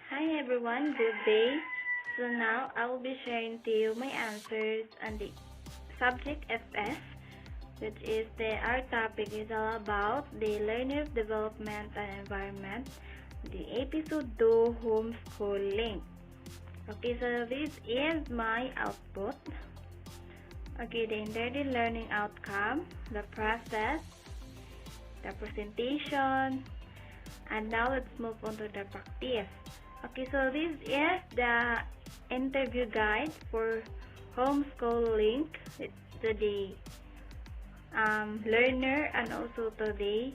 Hi everyone, good day. So now I will be sharing to you my answers on the subject FS, which is our topic is all about the learner's development and environment, the episode 2 homeschooling. Okay, so this is my output. Okay, the intended learning outcome, the process, the presentation, and now let's move on to the practice. Okay, so this is the interview guide for homeschooling to the learner and also to the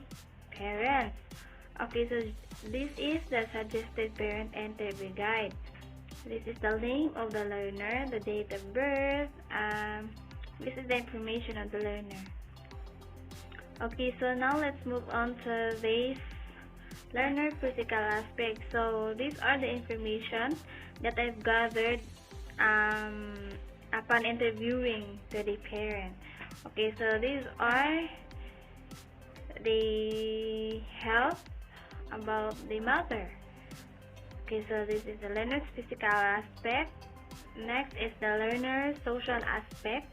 parents. Okay, so this is the suggested parent interview guide. This is the name of the learner, the date of birth, this is the information of the learner. Okay, so now let's move on to this learner physical aspect. So these are the information that I've gathered upon interviewing to the parent. Okay, so these are the health about the mother. Okay, so this is the learner's physical aspect. Next is the learner's social aspect.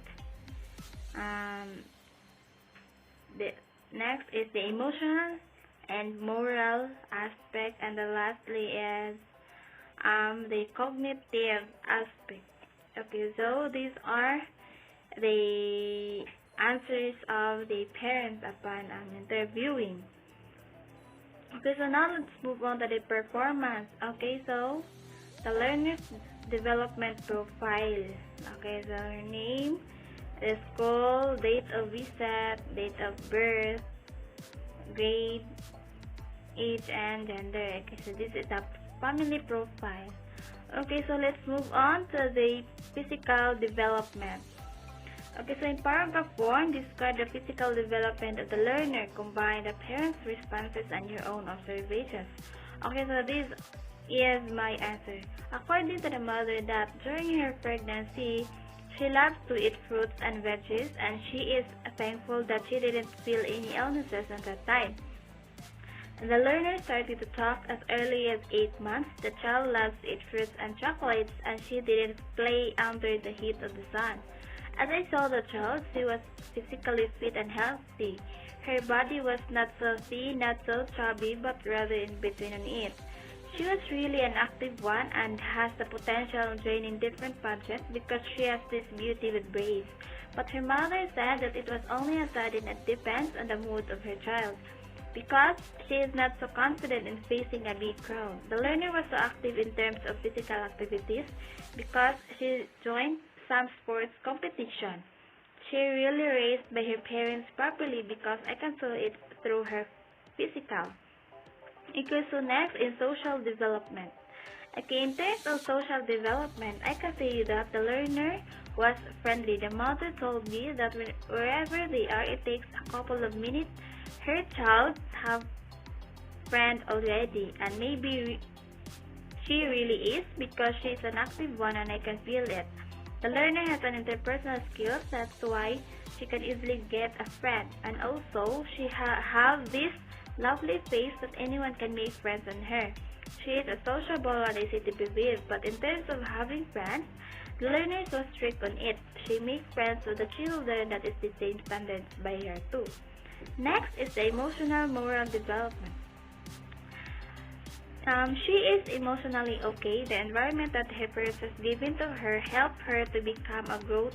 Next is the emotional and moral aspect, and the lastly is the cognitive aspect. Okay, so these are the answers of the parents upon interviewing. Okay, so now let's move on to the performance. Okay, so the learner's development profile. Okay, so her name, the school, date of visit, date of birth, grade, age, and gender. Okay, so this is the family profile. Okay, so let's move on to the physical development. Okay, so in paragraph 1, describe the physical development of the learner. Combine the parents' responses and your own observations. Okay, so this is my answer. According to the mother, that during her pregnancy, she loves to eat fruits and veggies, and she is thankful that she didn't feel any illnesses at that time. The learner started to talk as early as 8 months. The child loves to eat fruits and chocolates, and she didn't play under the heat of the sun. As I saw the child, she was physically fit and healthy. Her body was not so thin, not so chubby, but rather in between on it. She was really an active one and has the potential of joining different pageants because she has this beauty with grace. But her mother said that it was only a sign and it depends on the mood of her child, because she is not so confident in facing a big crowd. The learner was so active in terms of physical activities because she joined some sports competition. She really raised by her parents properly because I can see it through her physical. Okay, so next is social development. Okay, in terms of social development, I can say that the learner was friendly. The mother told me that wherever they are, it takes a couple of minutes. Her child have friend already, and maybe she really is because she's an active one and I can feel it. The learner has an interpersonal skills, that's why she can easily get a friend, and also she have this lovely face that anyone can make friends on her. She is a sociable and easy to be with, but in terms of having friends, the learner is so strict on it. She makes friends with the children that is the same standards by her too. Next is the emotional moral development. She is emotionally okay. The environment that her parents has given to her helped her to become a good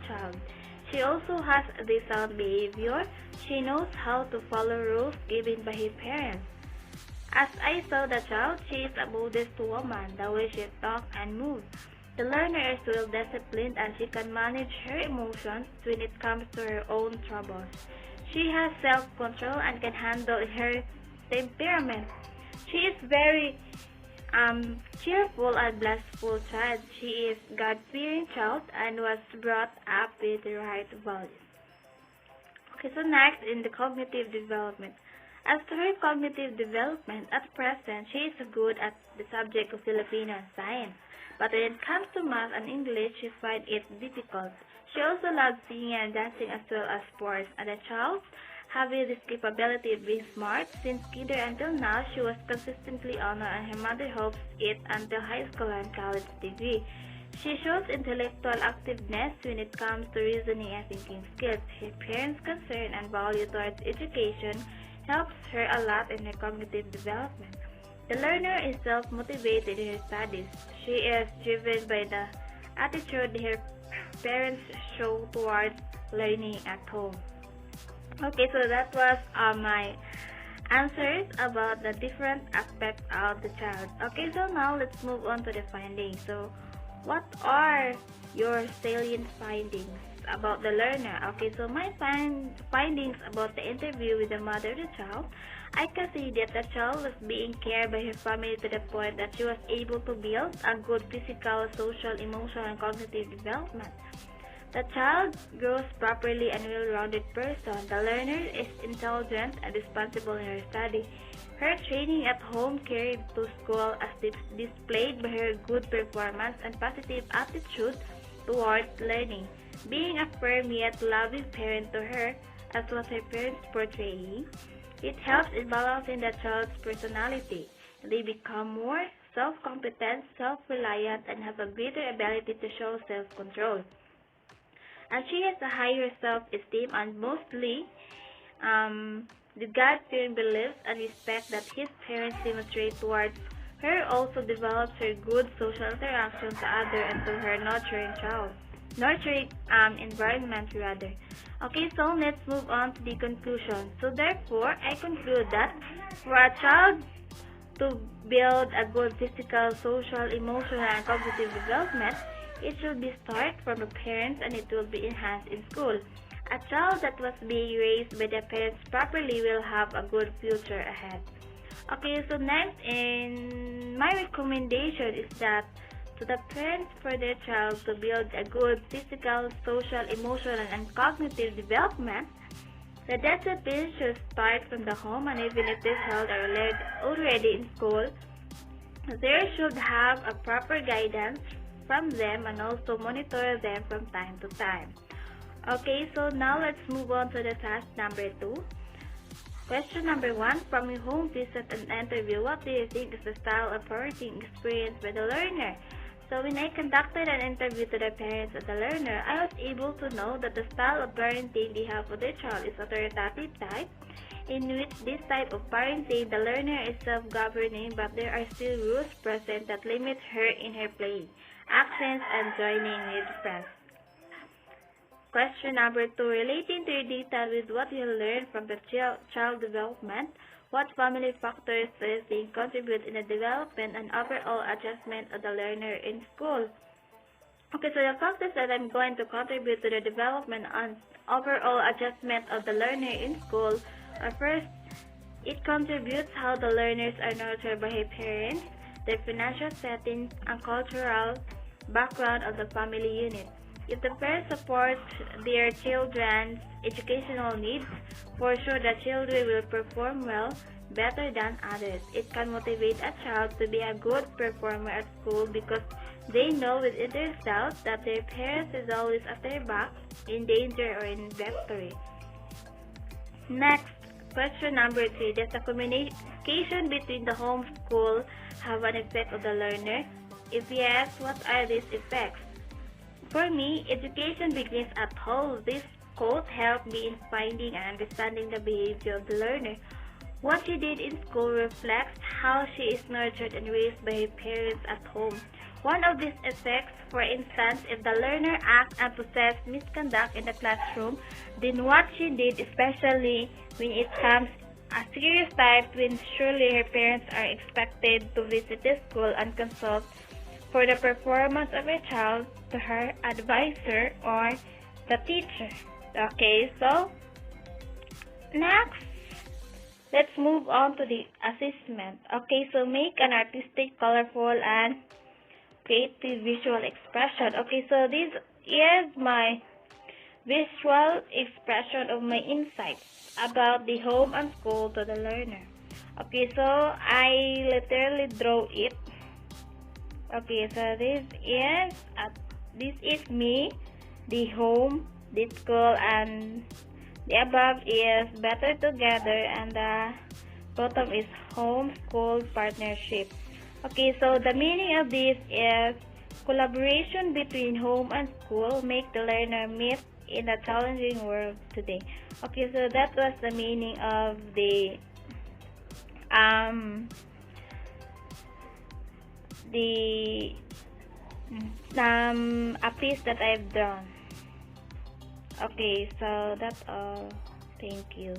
child. She also has the sound behavior. She knows how to follow rules given by her parents. As I saw the child, she is a modest woman, the way she talks and moves. The learner is well disciplined and she can manage her emotions when it comes to her own troubles. She has self-control and can handle her temperament. She is very cheerful and blissful child. She is God-fearing child and was brought up with the right values. Okay, so next in the cognitive development. As to her cognitive development, at present, she is good at the subject of Filipino and science. But when it comes to math and English, she finds it difficult. She also loves singing and dancing as well as sports, and the child having this capability of being smart. Since kinder until now, she was consistently honored, and her mother hopes it until high school and college degree. She shows intellectual activeness when it comes to reasoning and thinking skills. Her parents' concern and value towards education helps her a lot in her cognitive development. The learner is self-motivated in her studies. She is driven by the attitude her parents show towards learning at home. Okay, so that was my answers about the different aspects of the child. Okay, so now let's move on to the findings. So, what are your salient findings about the learner? Okay, so my findings about the interview with the mother of the child, I can see that the child was being cared by her family to the point that she was able to build a good physical, social, emotional, and cognitive development. The child grows properly and well-rounded person. The learner is intelligent and responsible in her study. Her training at home carried to school as displayed by her good performance and positive attitude towards learning. Being a firm yet loving parent to her, as was her parents portraying, it helps in balancing the child's personality. They become more self-competent, self-reliant, and have a greater ability to show self-control. And she has a higher self-esteem and mostly the God-fearing beliefs and respect that his parents demonstrate towards her also develops her good social interaction to others and to her nurturing environment rather. Okay, so let's move on to the conclusion. So therefore, I conclude that for a child to build a good physical, social, emotional, and cognitive development, it should be start from the parents and it will be enhanced in school. A child that was being raised by the parents properly will have a good future ahead. Okay, so next in my recommendation is that to the parents for their child to build a good physical, social, emotional, and cognitive development, the discipline should start from the home, and even if this child are learned already in school, they should have a proper guidance from them and also monitor them from time to time. Okay, so now let's move on to the task number 2. Question number 1. From your home visit and interview, what do you think is the style of parenting experienced by the learner? So when I conducted an interview to the parents of the learner, I was able to know that the style of parenting they have for their child is authoritative type, in which this type of parenting the learner is self-governing but there are still rules present that limit her in her play, actions, and joining with friends. Question number 2. Relating to your data with what you learned from the child development, what family factors do you think contribute in the development and overall adjustment of the learner in school? Okay, so the factors that I'm going to contribute to the development and overall adjustment of the learner in school are first, it contributes how the learners are nurtured by their parents, their financial setting, and cultural background of the family unit. If the parents support their children's educational needs, for sure the children will perform well, better than others. It can motivate a child to be a good performer at school because they know within themselves that their parents is always at their back, in danger or in victory. Next, question number 3. Does the communication between the home school have an effect on the learner? If yes, what are these effects? For me, education begins at home. This quote helped me in finding and understanding the behavior of the learner. What she did in school reflects how she is nurtured and raised by her parents at home. One of these effects, for instance, if the learner acts and possesses misconduct in the classroom, then what she did, especially when it comes a serious time when surely her parents are expected to visit the school and consult for the performance of a child to her advisor or the teacher. Okay, so next, let's move on to the assessment. Okay, so make an artistic, colorful, and creative visual expression. Okay, so this is my visual expression of my insights about the home and school to the learner. Okay, so I literally draw it. Okay, so this is me the home, the school, and the above is better together, and the bottom is home school partnership. Okay, so the meaning of this is collaboration between home and school make the learner meet in a challenging world today. Okay, so that was the meaning of the the a piece that I've drawn. Okay, so that's all. Thank you.